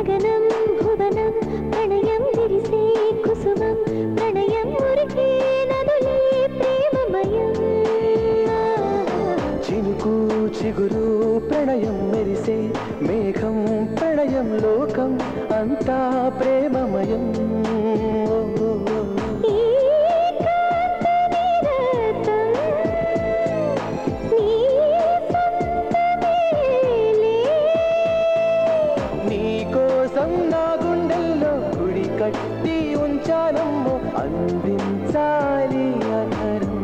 గగనం భువనం ప్రణయం విరిసే కుసుమం ప్రణయం మురికే నదులే ప్రేమమయం చినుకు చిగురు ప్రణయం మెరిసే మేఘం ప్రణయం లోకం అంతా ప్రేమమయం నీకోసం నా గుండెల్లో గుడి కట్టి ఉంచానమ్మో అందించాలి అధరం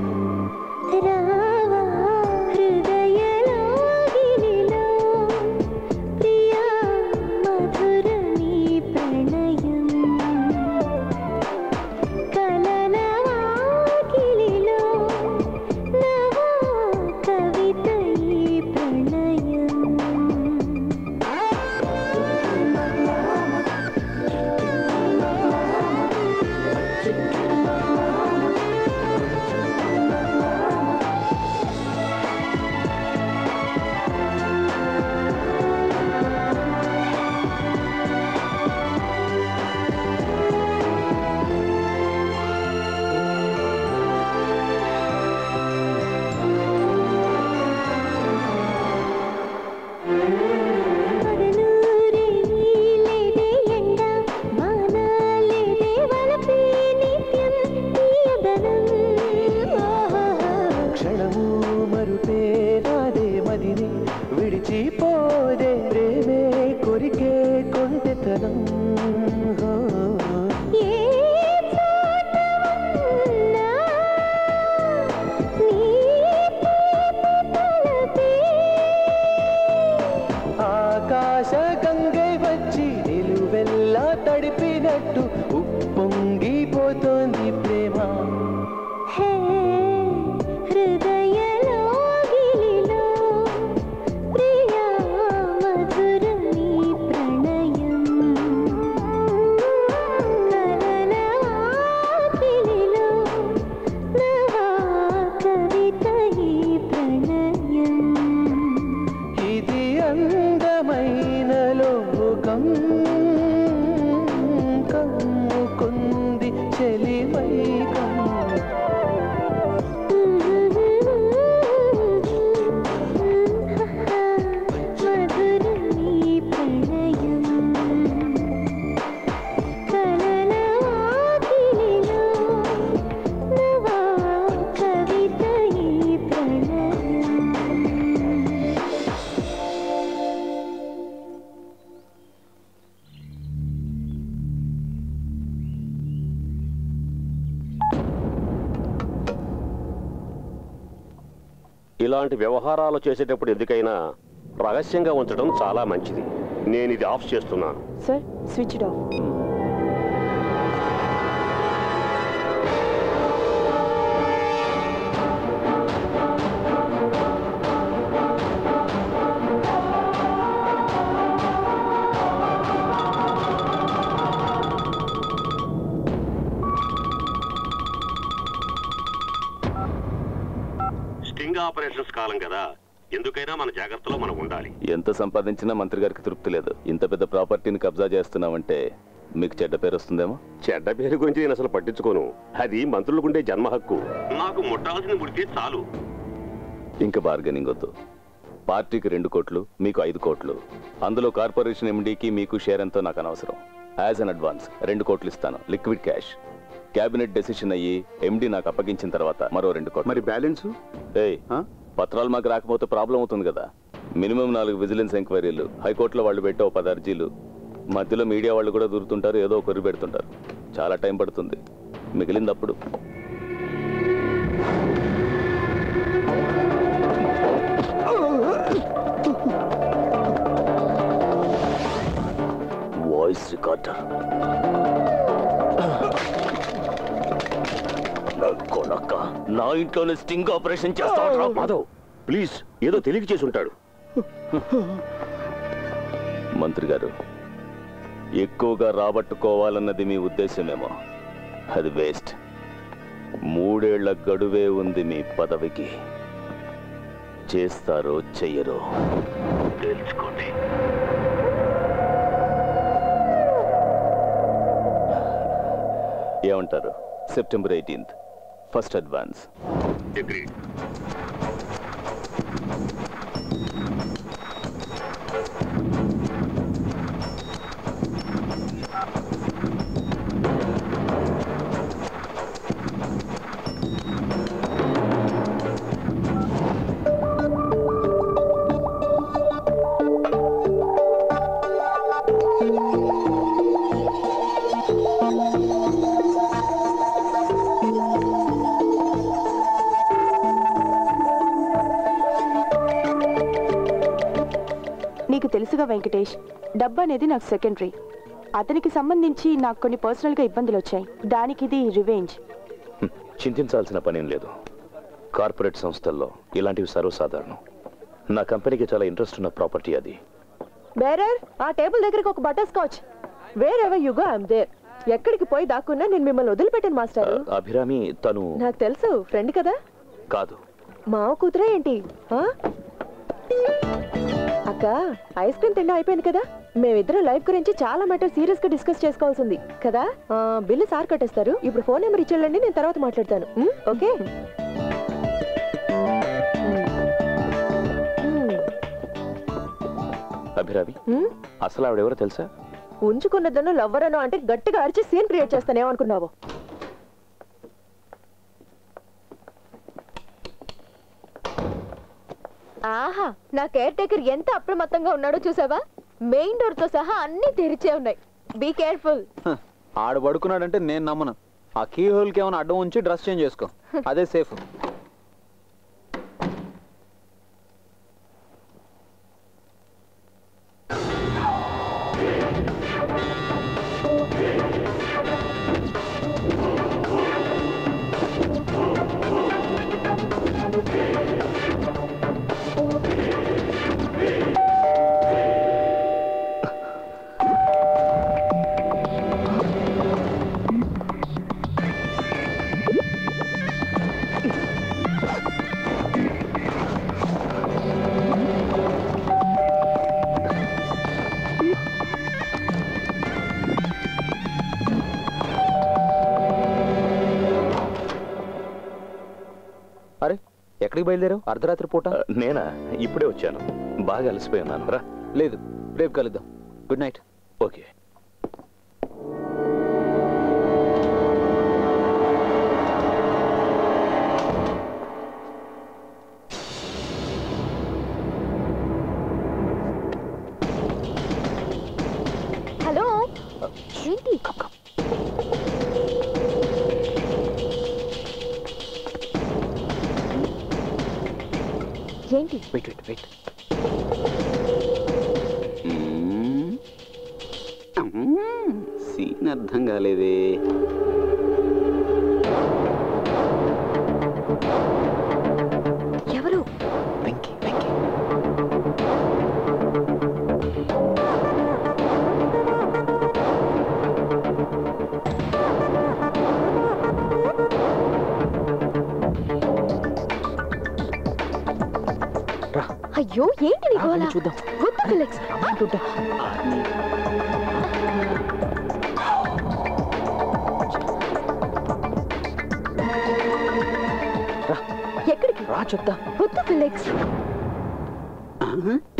ఇలాంటి వ్యవహారాలు చేసేటప్పుడు ఎందుకైనా రహస్యంగా ఉంచడం చాలా మంచిది. నేను ఇది ఆఫ్ చేస్తున్నాను. Sir, switch off. ఆపరేషన్స్ కాలం కదా, ఎందుకైనా మన జాగ్రత్తలో మనం ఉండాలి. ఎంత సంపాదించినా మంత్రి గారికి తృప్తి లేదు. ఇంత పెద్ద ప్రాపర్టీని కబ్జా చేస్తున్నామంటే మీకు చెడ్డ పేరు వస్తుందేమో. చెడ్డ పేరు గురించి నేను అసలు పట్టించుకోను. అది మంత్రులకు ఉండే జన్మ హక్కు. నాకు ముట్టాల్సింది ముడితే చాలు. ఇంకా బార్గెనింగ్ వద్దు. పార్టీకి 2 కోట్లు, మీకు 5 కోట్లు. అందులో కార్పొరేషన్ ఎండీకి మీకు షేర్ ఎంతో నాకు అనవసరం. యాజ్ అన్ అడ్వాన్స్ 2 కోట్లు ఇస్తాను, లిక్విడ్ క్యాష్. క్యాబినెట్ డెసిషన్ అయ్యి ఎండీ నాకు అప్పగించిన తర్వాత మరో 2 కోట్లు. మరి బ్యాలెన్స్? పత్రాలు మాకు రాకపోతే ప్రాబ్లం అవుతుంది కదా. మినిమం 4 విజిలెన్స్ ఎంక్వైరీలు, హైకోర్టులో వాళ్ళు పెట్టే 10 అర్జీలు, మధ్యలో మీడియా వాళ్ళు కూడా దూరుతుంటారు, ఏదో ఒకరు పెడుతుంటారు. చాలా టైం పడుతుంది. మిగిలిందప్పుడు వాయిస్ రికార్డర్. నా ఇంట్లోనే స్టింగ్ ఆపరేషన్ చేస్తాడు. మాధవ్ ప్లీజ్, ఏదో తెలియక చేసి ఉంటాడు. మంత్రి గారు, ఎక్కువగా రాబట్టుకోవాలన్నది మీ ఉద్దేశమేమో. అది వేస్ట్. 3 ఏళ్ల గడువే ఉంది మీ పదవికి. చేస్తారో చెయ్యరో తెలుసుకోండి. ఏమంటారు? September 18th first advance. నీకు తెలుసుగా వెంకటేష్, డబ్బు అనేది నాకు సెకండరీ. అతనికి సంబంధించి నాకు కొన్ని పర్సనల్గా ఇబ్బందులు వచ్చాయి. దానికి ఇది రివెంజ్. చింతించాల్సిన పనేం లేదు. కార్పొరేట్ సంస్థల్లో ఇలాంటివి సర్వసాధారణం. నా కంపెనీకి చాలా ఇంట్రెస్ట్ ఉన్న ప్రాపర్టీ అది. బేరర్, ఆ టేబుల్ దగ్గరికి ఒక butter scotch. Wherever you go I am there. ఎక్కడికి పోయి దాక్కున్నా నేను మిమ్మల్ని వదిలిపెట్టాను మాస్టర్. అభిరామి తను నాకు తెలుసు, ఫ్రెండ్ కదా. కాదు, మావ కూతురే ఏంటి? అక్క, ఐస్ క్రీమ్ తిండి అయిపోయింది కదా. మేమిద్దరం లైఫ్ గురించి చాలా మ్యాటర్ సీరియస్ గా డిస్కస్ చేసుకోవాల్సింది కదా. బిల్లు సార్ కట్టేస్తారు. ఇప్పుడు ఫోన్ నెంబర్ ఇచ్చేళ్ళండి, నేను తర్వాత మాట్లాడతాను. ఓకే? అభిరామి అసలు ఆవిడెవరో తెలుసా? ఉంచుకున్నదను లవ్వరనో అంటే గట్టిగా అరిచి సీన్ క్రియేట్ చేస్తానేమనుకున్నావు? ఆహా, నా కేర్ టేకర్ ఎంత అప్రమత్తంగా ఉన్నాడో చూసావా? మెయిన్ డోర్ తో సహా అన్ని తెరిచే ఉన్నాయి. Be careful. ఆడు పడుకున్నాడంటే నేను నమ్మను. ఆ కీ హోల్ కి ఏమైనా అడ్డం ఉంచి డ్రెస్ చేంజ్ చేసుకో, అదే సేఫ్. అరే, ఎక్కడికి బయలుదేరావు అర్ధరాత్రి పూట? నేనా? ఇప్పుడే వచ్చాను. బాగా అలసిపోయి ఉన్నాను. రా. లేదు, రేపు కలుద్దాం. Good night. ఓకే. హలో, ఏంటి? ఏంటి? Wait wait wait. సీన్ అర్థం కాలేదే. ఎవరు? వెంకీ వెంకీ. అయ్యో, ఏంటి నీ గోల? చూద్దాం. What the Felix? ఎక్కడికి రా చెప్తా. What the Felix?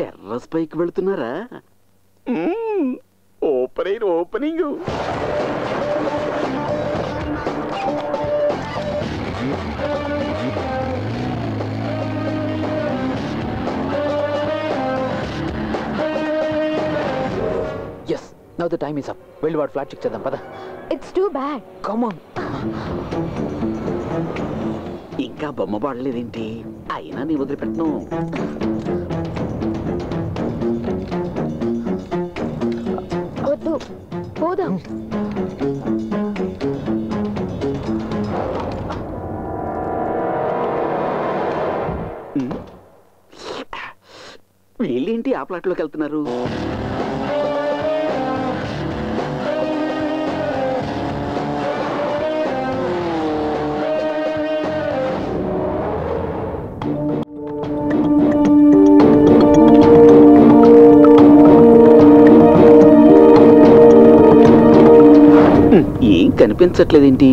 టెర్రస్ పైకి వెళుతున్నారా? Opening. Yes, now the time is up. వెళ్ళి వాడు ఫ్లాట్ చెక్ చేద్దాం పద. It's too bad. Come on. ఇంకా బొమ్మ పడలేదేంటి? అయినా నీ వదిలిపెట్టను. వద్దు, పోదాం. వీళ్ళేంటి ఆ ప్లాట్లోకి వెళ్తున్నారు? ఏం కనిపించట్లేదేంటి?